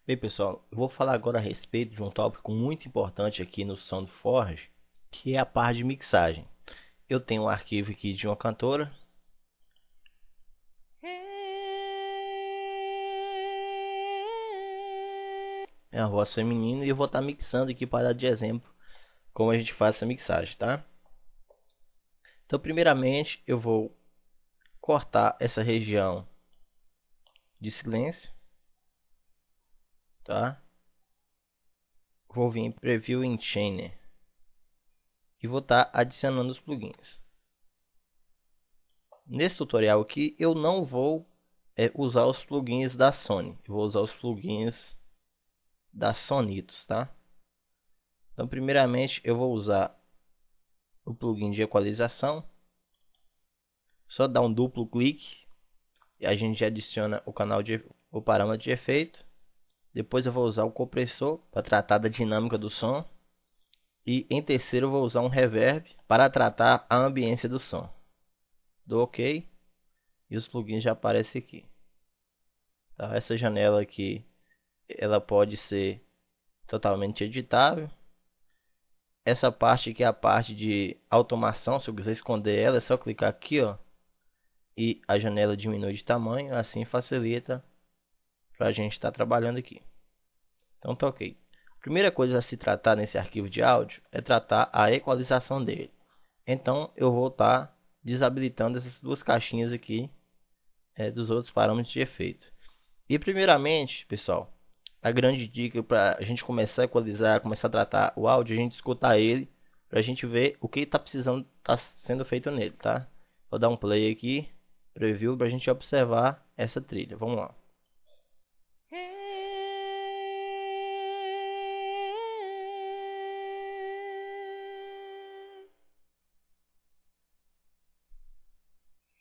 Bem, pessoal, eu vou falar agora a respeito de um tópico muito importante aqui no SoundForge, que é a parte de mixagem. Eu tenho um arquivo aqui de uma cantora, é a voz feminina, e eu vou estar mixando aqui para dar de exemplo como a gente faz essa mixagem, tá? Então, primeiramente, eu vou cortar essa região de silêncio, tá? Vou vir em Preview em Chainer e vou estar adicionando os plugins. Nesse tutorial aqui, eu não vou usar os plugins da Sony, eu vou usar os plugins da Sonitos, tá? Então, primeiramente, eu vou usar o plugin de equalização. Só dar um duplo clique e a gente adiciona o parâmetro de efeito. Depois eu vou usar o compressor para tratar da dinâmica do som. E em terceiro eu vou usar um reverb para tratar a ambiência do som. Dou OK e os plugins já aparecem aqui. Tá? Essa janela aqui, ela pode ser totalmente editável. Essa parte aqui é a parte de automação. Se eu quiser esconder ela, é só clicar aqui, ó, e a janela diminui de tamanho. Assim facilita para a gente estar trabalhando aqui. Então tá OK. Primeira coisa a se tratar nesse arquivo de áudio é tratar a equalização dele. Então eu vou estar desabilitando essas duas caixinhas aqui dos outros parâmetros de efeito. E primeiramente, pessoal, a grande dica para a gente começar a equalizar, começar a tratar o áudio, a gente escutar ele, para a gente ver o que está precisando, está sendo feito nele, tá? Vou dar um play aqui, preview, para a gente observar essa trilha. Vamos lá.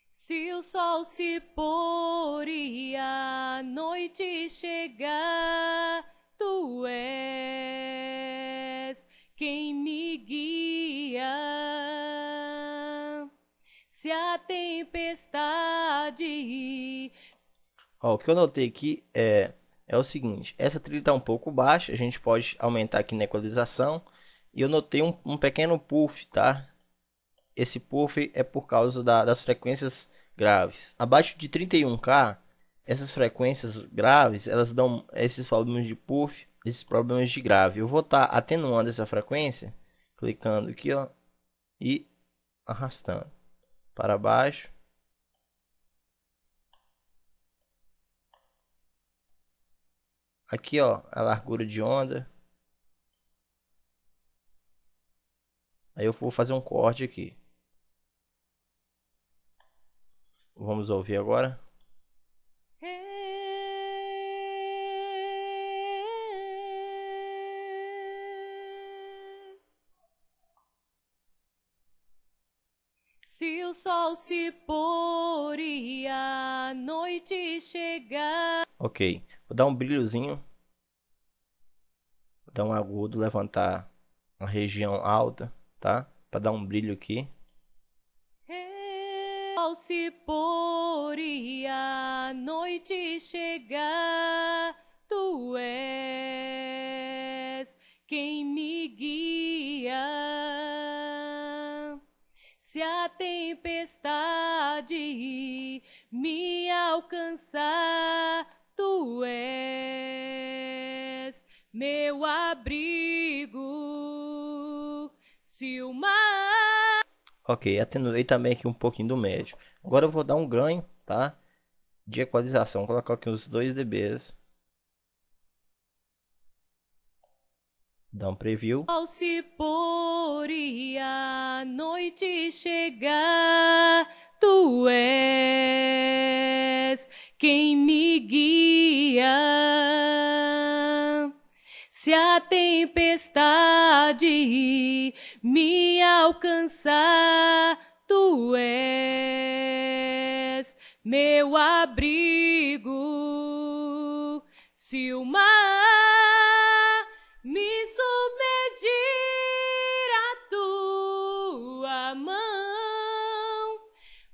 Se o sol se pôr e a noite chegar, tu és quem me guia. Se a tempestade... Ó, o que eu notei aqui é o seguinte: essa trilha está um pouco baixa, a gente pode aumentar aqui na equalização. E eu notei um pequeno puff, tá? Esse puff é por causa das frequências graves. Abaixo de 31K, essas frequências graves, elas dão esses problemas de puff, esses problemas de grave. Eu vou estar atenuando essa frequência, clicando aqui, ó, e arrastando para baixo. Aqui, ó, a largura de onda. Aí eu vou fazer um corte aqui. Vamos ouvir agora. Se o sol se pôr e a noite chegar... Ok, vou dar um brilhozinho. Vou dar um agudo, levantar a região alta, tá? Para dar um brilho aqui. Ao se pôr e a noite chegar, tu és quem me guia. Se a tempestade me alcançar, tu és meu abrigo. Se o mar... Ok, atenuei também aqui um pouquinho do médio. Agora eu vou dar um ganho, tá? De equalização. Vou colocar aqui uns 2 dBs. Dar um preview. Ao se pôr e a noite chegar, tu és quem me guia. Se a tempestade me alcançar, tu és meu abrigo. Se o mar me submergir, a tua mão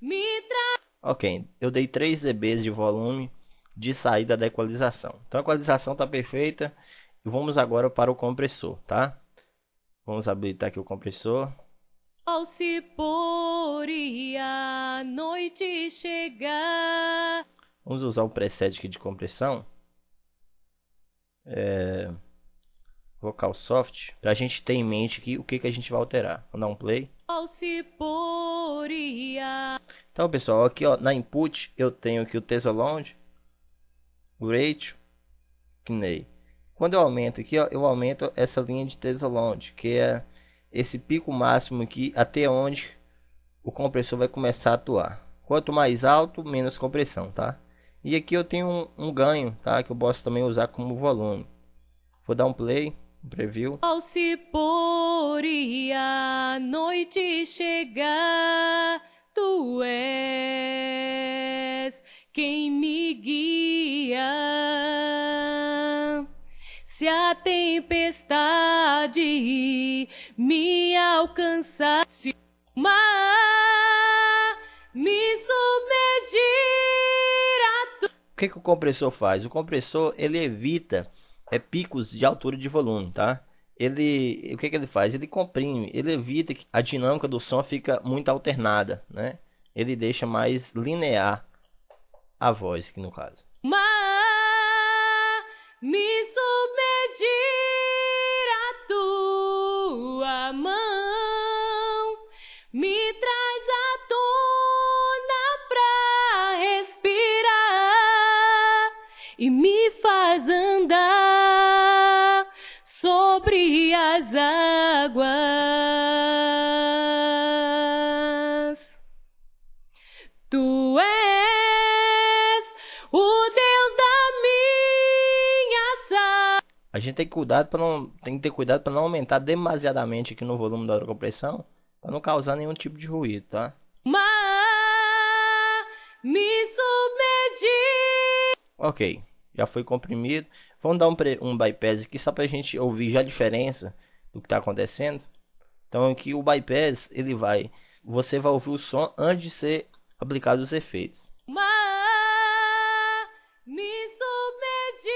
me traz... Ok, eu dei 3 dBs de volume. de saída da equalização. Então a equalização está perfeita. E vamos agora para o compressor, tá? Vamos habilitar aqui o compressor. Ao se pôr e a noite chegar. Vamos usar o preset aqui de compressão. Vocal Soft. Para a gente ter em mente aqui o que a gente vai alterar. Vou dar um play. Ao se pôr e a... Então, pessoal, aqui ó, na input eu tenho aqui o Tesolonde, o Ratio, Kney. Quando eu aumento aqui, ó, eu aumento essa linha de Tesolonde, que é esse pico máximo aqui, até onde o compressor vai começar a atuar. Quanto mais alto, menos compressão, tá? E aqui eu tenho um ganho, tá? Que eu posso também usar como volume. Vou dar um play, um preview. Ao se pôr e a noite chegar, tu és quem me guia. Se a tempestade me alcançar, se o mar me submergir, O que o compressor faz? O compressor ele evita picos de altura de volume, tá? O que ele faz? Ele comprime, ele evita que a dinâmica do som fica muito alternada, né? Ele deixa mais linear a voz aqui no caso. mar me submergir, a tua mão me traz à tona pra respirar e me faz andar sobre as águas. Tu és o Deus da minha salvação. A gente tem que ter cuidado para não aumentar demasiadamente aqui no volume da compressão, para não causar nenhum tipo de ruído, tá? Mar me submergir. Ok, já foi comprimido. Vamos dar um bypass aqui só para a gente ouvir já a diferença do que está acontecendo. Então aqui o bypass você vai ouvir o som antes de ser aplicado os efeitos. Mar me submergir,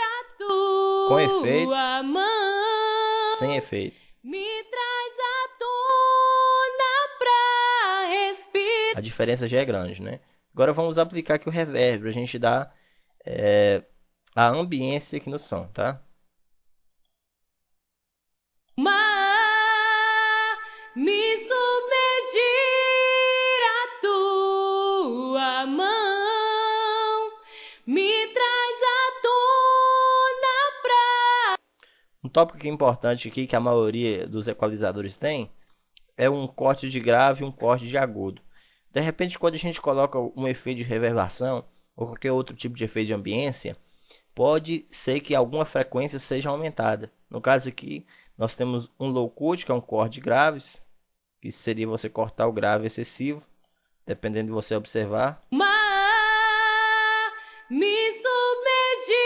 a tua Com efeito, mão sem efeito. me traz à tona pra respirar. A diferença já é grande, né? Agora vamos aplicar aqui o reverb para a gente dar a ambiência aqui no som, tá? Mar me submergir, a tua mão me traz à tona pra... Um tópico que é importante aqui, que a maioria dos equalizadores tem, é um corte de grave e um corte de agudo. De repente, quando a gente coloca um efeito de reverberação ou qualquer outro tipo de efeito de ambiência, pode ser que alguma frequência seja aumentada. No caso aqui, nós temos um low cut, que é um corte de graves, que seria você cortar o grave excessivo, dependendo de você observar. Mar me submergir,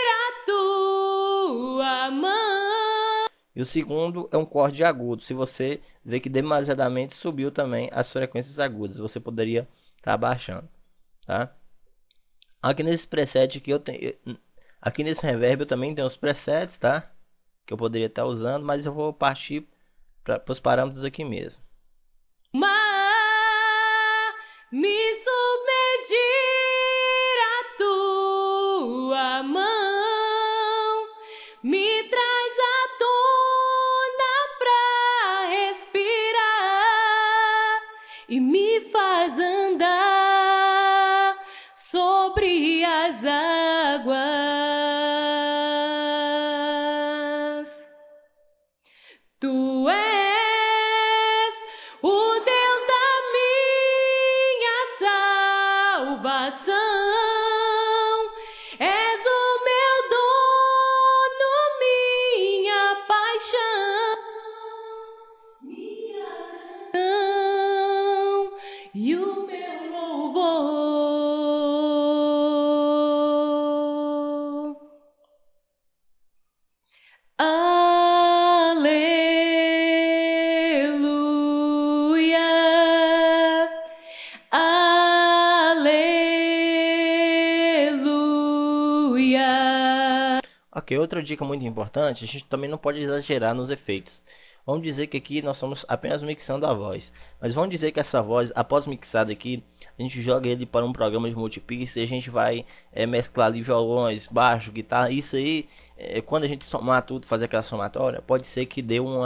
a tua mão. E o segundo é um corte de agudo. Se você vê que demasiadamente subiu também as frequências agudas, você poderia estar abaixando, tá? Aqui nesse preset aqui aqui nesse reverb eu também tenho os presets, tá? Que eu poderia estar usando, mas eu vou partir para os parâmetros aqui mesmo. Mar me submergir, a tua mão me traz à tona pra respirar e me faz andar sobre as águas. Tu és o Deus da minha salvação, és o meu dono, minha paixão, minha canção e o meu louvor. Aleluia, aleluia. Ok, outra dica muito importante, a gente também não pode exagerar nos efeitos. Vamos dizer que aqui nós estamos apenas mixando a voz, mas vamos dizer que essa voz, após mixada aqui, a gente joga ele para um programa de multipista e a gente vai mesclar ali violões, baixo, guitarra. Isso aí, quando a gente somar tudo, fazer aquela somatória, pode ser que dê um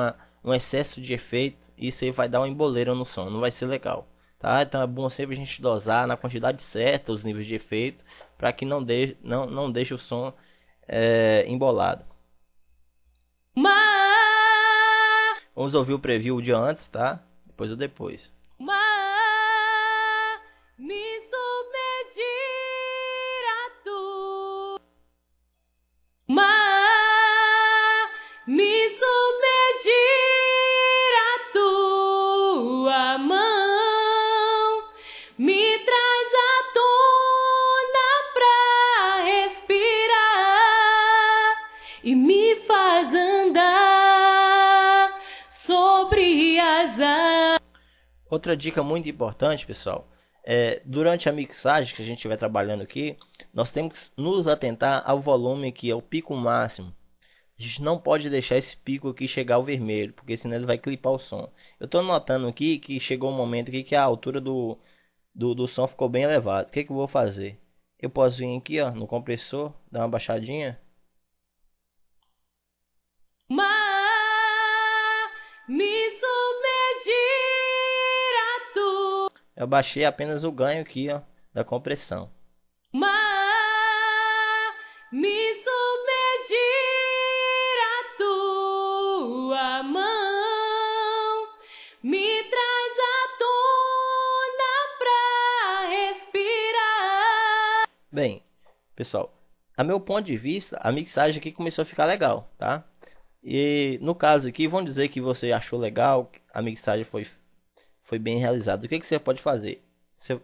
excesso de efeito e isso aí vai dar uma emboleira no som, não vai ser legal, tá? Então é bom sempre a gente dosar na quantidade certa os níveis de efeito para que não deixe o som embolado. Vamos ouvir o preview de antes, tá? Depois o depois. Me submergir a tu. Me submergir a tua mão. Me traz à tona pra respirar e me faz andar sobre as águas. Outra dica muito importante, pessoal, durante a mixagem que a gente estiver trabalhando aqui, nós temos que nos atentar ao volume que é o pico máximo. A gente não pode deixar esse pico aqui chegar ao vermelho, porque senão ele vai clipar o som. Eu estou notando aqui que chegou um momento aqui que a altura do som ficou bem elevado. O que eu vou fazer? Eu posso vir aqui, ó, no compressor, dar uma baixadinha. Me submergir a tu. Eu baixei apenas o ganho aqui, ó, da compressão. Me submergir a tua mão. Me traz à tona pra respirar. Bem, pessoal, a meu ponto de vista, a mixagem aqui começou a ficar legal, tá? E no caso aqui, vamos dizer que você achou legal, a mixagem foi bem realizada. O que você pode fazer? Você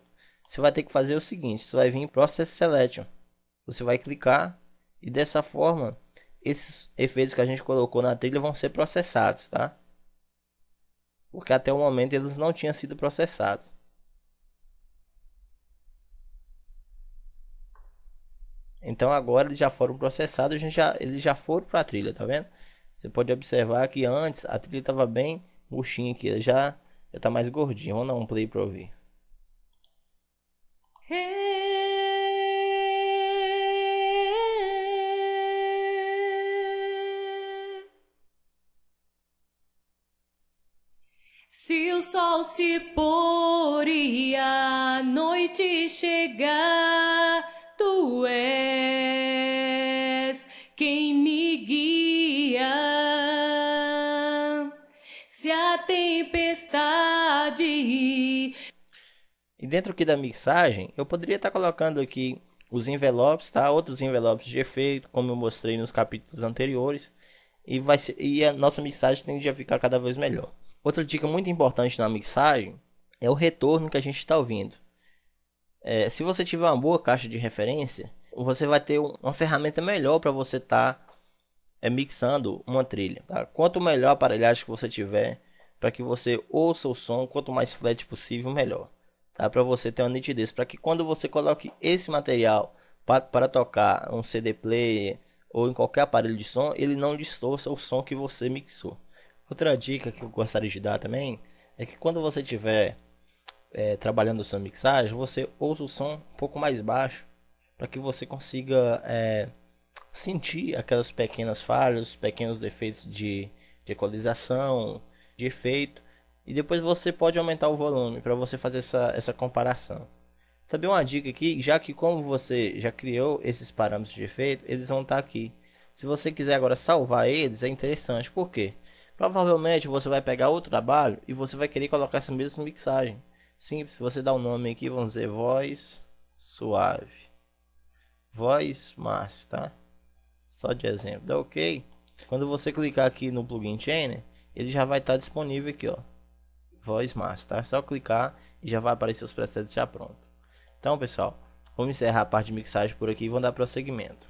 vai ter que fazer o seguinte, você vai vir em Process Selection. Você vai clicar e dessa forma, esses efeitos que a gente colocou na trilha vão ser processados, tá? Porque até o momento eles não tinham sido processados. Então agora eles já foram processados, eles já foram para a trilha, tá vendo? Você pode observar que antes a trilha estava bem murchinha aqui, ela já está mais gordinha. Vamos dar um play para ouvir. Se o sol se pôr e a noite chegar, tu és quem me guia. Se a tempestade... E dentro aqui da mixagem, eu poderia estar colocando aqui os envelopes, tá? Outros envelopes de efeito, como eu mostrei nos capítulos anteriores. E a nossa mixagem tende a ficar cada vez melhor. Outra dica muito importante na mixagem é o retorno que a gente está ouvindo. Se você tiver uma boa caixa de referência, você vai ter uma ferramenta melhor para você estar mixando uma trilha. Tá? Quanto melhor a aparelhagem que você tiver, para que você ouça o som, quanto mais flat possível, melhor. Tá? Para você ter uma nitidez, para que quando você coloque esse material para tocar um CD player ou em qualquer aparelho de som, ele não distorça o som que você mixou. Outra dica que eu gostaria de dar também é que quando você estiver trabalhando sua mixagem, você ouça o som um pouco mais baixo para que você consiga sentir aquelas pequenas falhas, pequenos defeitos de equalização, de efeito, e depois você pode aumentar o volume para você fazer essa comparação. Também uma dica aqui, já que como você já criou esses parâmetros de efeito, eles vão estar aqui. Se você quiser agora salvar eles, é interessante. Por quê? Provavelmente você vai pegar outro trabalho e você vai querer colocar essa mesma mixagem. Simples, você dá um nome aqui, vamos dizer voz suave, voz master, tá? Só de exemplo, dá ok? Quando você clicar aqui no plugin Chainer, ele já vai estar disponível aqui, ó, voz master, tá? É só clicar e já vai aparecer os presets já pronto. Então, pessoal, vamos encerrar a parte de mixagem por aqui e vamos dar prosseguimento.